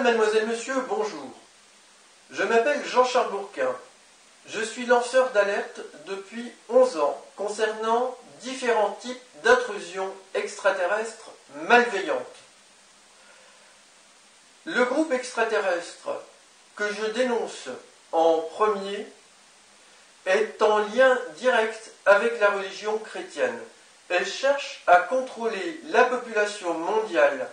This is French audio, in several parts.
Madame, mademoiselle, monsieur, bonjour. Je m'appelle Jean-Charles Bourquin. Je suis lanceur d'alerte depuis 11 ans concernant différents types d'intrusions extraterrestres malveillantes. Le groupe extraterrestre que je dénonce en premier est en lien direct avec la religion chrétienne. Elle cherche à contrôler la population mondiale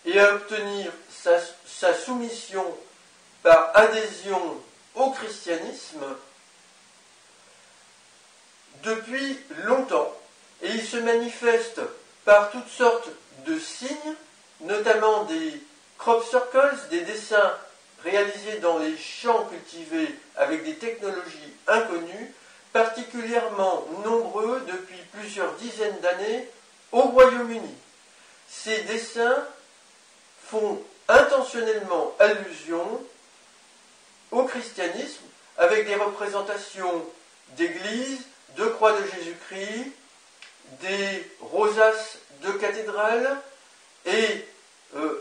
et à obtenir sa soumission par adhésion au christianisme depuis longtemps. Et il se manifeste par toutes sortes de signes, notamment des crop circles, des dessins réalisés dans les champs cultivés avec des technologies inconnues, particulièrement nombreux depuis plusieurs dizaines d'années au Royaume-Uni. Ces dessins font intentionnellement allusion au christianisme avec des représentations d'églises, de croix de Jésus-Christ, des rosaces de cathédrales et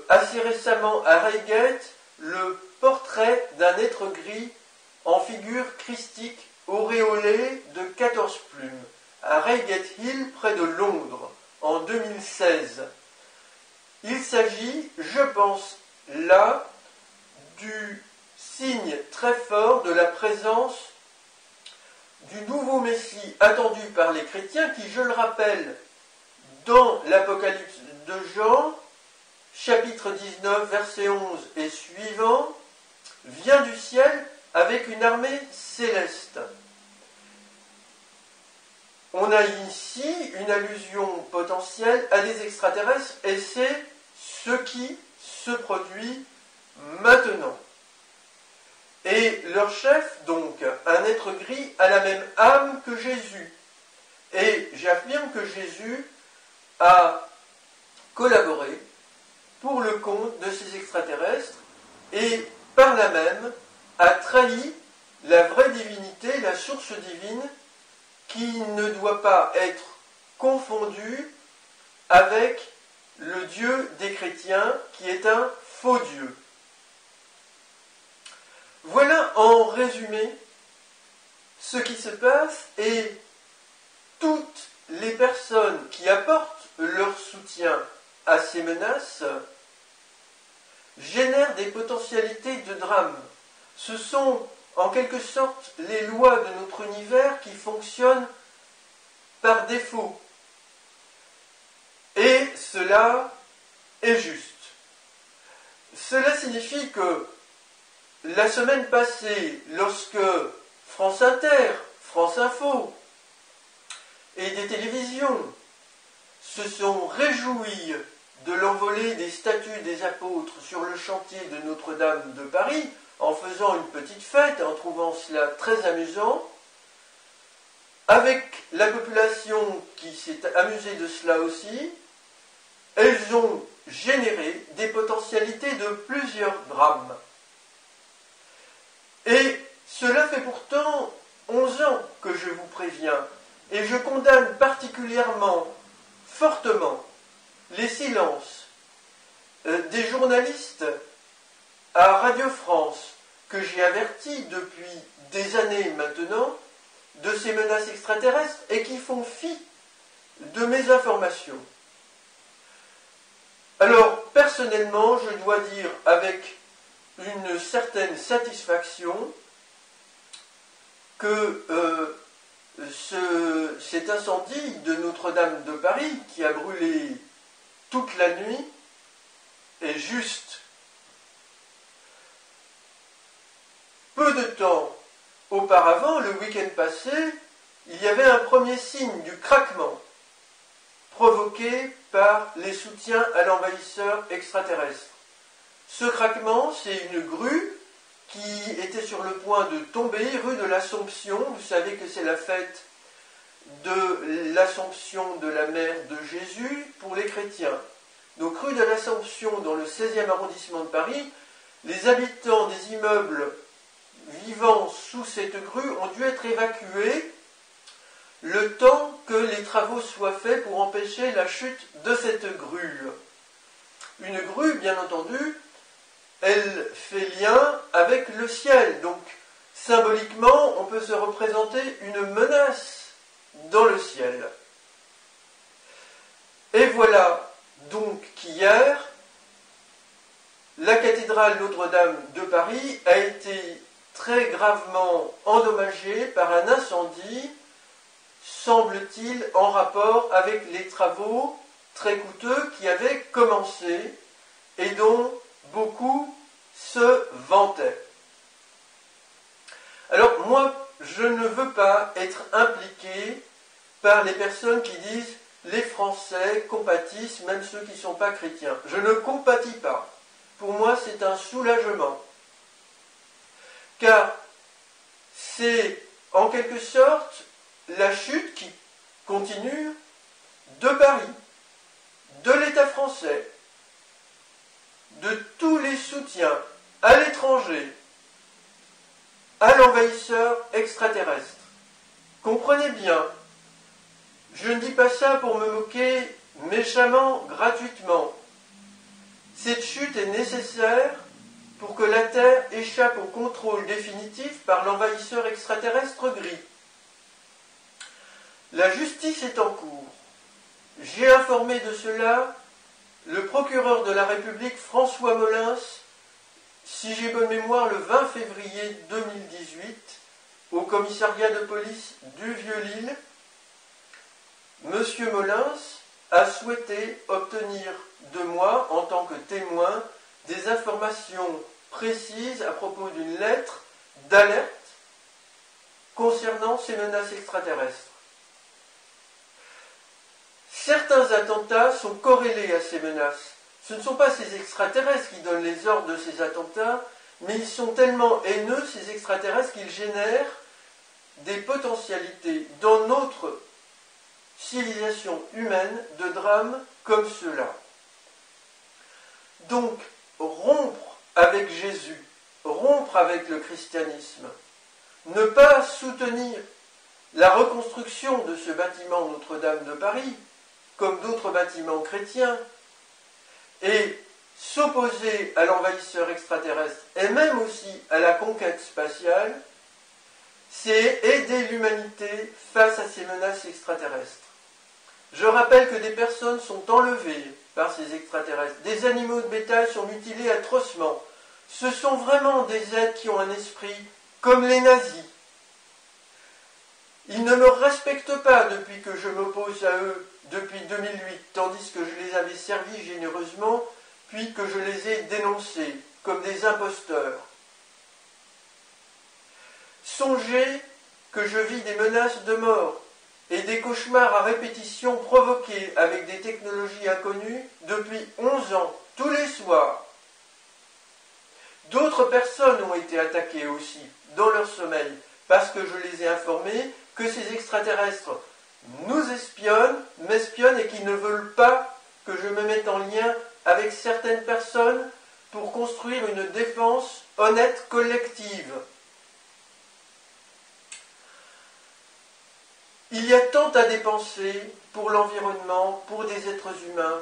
assez récemment à Reigate, le portrait d'un être gris en figure christique auréolé de 14 plumes à Reigate Hill près de Londres en 2016. Il s'agit, je pense, là, du signe très fort de la présence du nouveau Messie attendu par les chrétiens qui, je le rappelle, dans l'Apocalypse de Jean, chapitre 19, verset 11 et suivant, vient du ciel avec une armée céleste. On a ici une allusion potentielle à des extraterrestres et c'est ce qui se produit maintenant. Et leur chef, donc, un être gris, a la même âme que Jésus. Et j'affirme que Jésus a collaboré pour le compte de ces extraterrestres et par là même a trahi la vraie divinité, la source divine, qui ne doit pas être confondue avec le Dieu des chrétiens, qui est un faux Dieu. Voilà en résumé ce qui se passe et toutes les personnes qui apportent leur soutien à ces menaces génèrent des potentialités de drame. Ce sont en quelque sorte les lois de notre univers qui fonctionnent par défaut. Et cela est juste. Cela signifie que la semaine passée, lorsque France Inter, France Info et des télévisions se sont réjouis de l'envolée des statues des apôtres sur le chantier de Notre-Dame de Paris, en faisant une petite fête, en trouvant cela très amusant, avec la population qui s'est amusée de cela aussi, elles ont généré des potentialités de plusieurs drames. Et cela fait pourtant 11 ans que je vous préviens, et je condamne particulièrement, fortement, les silences des journalistes à Radio France, que j'ai avertis depuis des années maintenant de ces menaces extraterrestres et qui font fi de mes informations. Alors, personnellement, je dois dire avec une certaine satisfaction que cet incendie de Notre-Dame de Paris, qui a brûlé toute la nuit, est juste. Peu de temps auparavant, le week-end passé, il y avait un premier signe du craquement provoqué par les soutiens à l'envahisseur extraterrestre. Ce craquement, c'est une grue qui était sur le point de tomber, rue de l'Assomption. Vous savez que c'est la fête de l'Assomption de la mère de Jésus pour les chrétiens. Donc rue de l'Assomption, dans le 16e arrondissement de Paris, les habitants des immeubles vivant sous cette grue ont dû être évacués le temps que les travaux soient faits pour empêcher la chute de cette grue. Une grue, bien entendu, elle fait lien avec le ciel. Donc, symboliquement, on peut se représenter une menace dans le ciel. Et voilà donc qu'hier, la cathédrale Notre-Dame de Paris a été très gravement endommagée par un incendie, semble-t-il, en rapport avec les travaux très coûteux qui avaient commencé et dont beaucoup se vantaient. Alors moi, je ne veux pas être impliqué par les personnes qui disent « les Français compatissent, même ceux qui ne sont pas chrétiens ». Je ne compatis pas. Pour moi, c'est un soulagement. Car c'est en quelque sorte la chute qui continue de Paris, de l'État français, de tous les soutiens à l'étranger, à l'envahisseur extraterrestre. Comprenez bien, je ne dis pas ça pour me moquer méchamment, gratuitement. Cette chute est nécessaire pour que la Terre échappe au contrôle définitif par l'envahisseur extraterrestre gris. La justice est en cours. J'ai informé de cela le procureur de la République François Molins, si j'ai bonne mémoire, le 20 février 2018, au commissariat de police du Vieux-Lille. Monsieur Molins a souhaité obtenir de moi, en tant que témoin, des informations précises à propos d'une lettre d'alerte concernant ces menaces extraterrestres. Certains attentats sont corrélés à ces menaces. Ce ne sont pas ces extraterrestres qui donnent les ordres de ces attentats, mais ils sont tellement haineux, ces extraterrestres, qu'ils génèrent des potentialités dans notre civilisation humaine de drames comme ceux-là. Donc, rompre avec Jésus, rompre avec le christianisme, ne pas soutenir la reconstruction de ce bâtiment Notre-Dame de Paris, comme d'autres bâtiments chrétiens, et s'opposer à l'envahisseur extraterrestre, et même aussi à la conquête spatiale, c'est aider l'humanité face à ces menaces extraterrestres. Je rappelle que des personnes sont enlevées par ces extraterrestres, des animaux de bétail sont mutilés atrocement. Ce sont vraiment des êtres qui ont un esprit comme les nazis. Ils ne me respectent pas depuis que je m'oppose à eux depuis 2008, tandis que je les avais servis généreusement, puis que je les ai dénoncés comme des imposteurs. Songez que je vis des menaces de mort et des cauchemars à répétition provoqués avec des technologies inconnues depuis 11 ans, tous les soirs. D'autres personnes ont été attaquées aussi, dans leur sommeil, parce que je les ai informés que ces extraterrestres nous espionnent, m'espionnent et qu'ils ne veulent pas que je me mette en lien avec certaines personnes pour construire une défense honnête collective. Il y a tant à dépenser pour l'environnement, pour des êtres humains.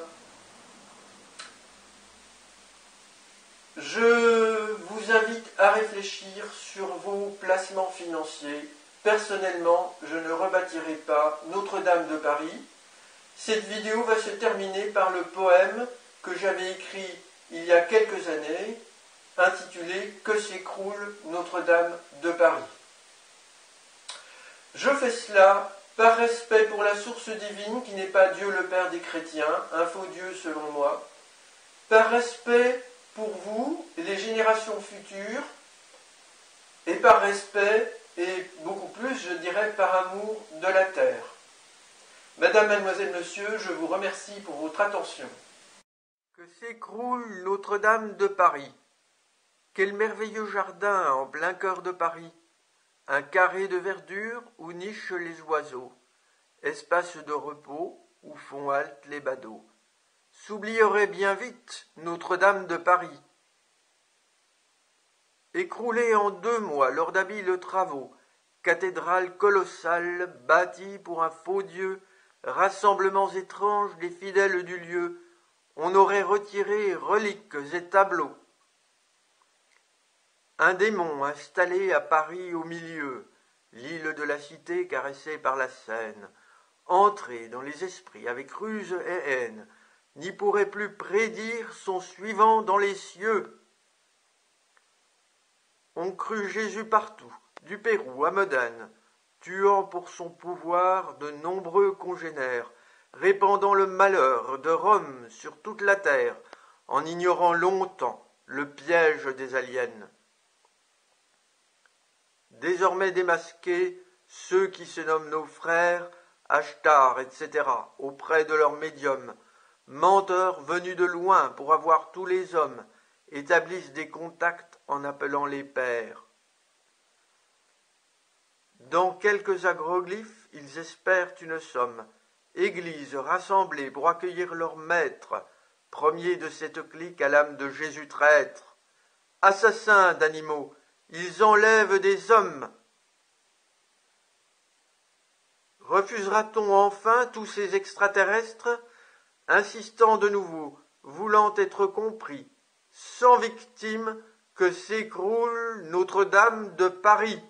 Je vous invite à réfléchir sur vos placements financiers. Personnellement, je ne rebâtirai pas Notre-Dame de Paris. Cette vidéo va se terminer par le poème que j'avais écrit il y a quelques années, intitulé « Que s'écroule Notre-Dame de Paris ». Je fais cela par respect pour la source divine qui n'est pas Dieu le Père des chrétiens, un faux Dieu selon moi, par respect pour vous, les générations futures, et par respect, et beaucoup plus, je dirais, par amour de la terre. Madame, mademoiselle, monsieur, je vous remercie pour votre attention. Que s'écroule Notre-Dame de Paris. Quel merveilleux jardin en plein cœur de Paris. Un carré de verdure où nichent les oiseaux, espace de repos où font halte les badauds. S'oublierait bien vite Notre-Dame de Paris. Écroulée en 2 mois lors d'habiles travaux, cathédrale colossale bâtie pour un faux Dieu, rassemblements étranges des fidèles du lieu, on aurait retiré reliques et tableaux. Un démon installé à Paris au milieu, l'île de la cité caressée par la Seine, entré dans les esprits avec ruse et haine, n'y pourrait plus prédire son suivant dans les cieux. On crut Jésus partout, du Pérou à Modène, tuant pour son pouvoir de nombreux congénères, répandant le malheur de Rome sur toute la terre, en ignorant longtemps le piège des aliens. Désormais démasqués, ceux qui se nomment nos frères, achetars, etc., auprès de leurs médiums, menteurs venus de loin pour avoir tous les hommes, établissent des contacts en appelant les pères. Dans quelques agroglyphes, ils espèrent une somme, églises rassemblées pour accueillir leur maître, premier de cette clique à l'âme de Jésus traître. Assassins d'animaux, ils enlèvent des hommes. Refusera-t-on enfin tous ces extraterrestres, insistant de nouveau, voulant être compris, sans victime, que s'écroule Notre-Dame de Paris?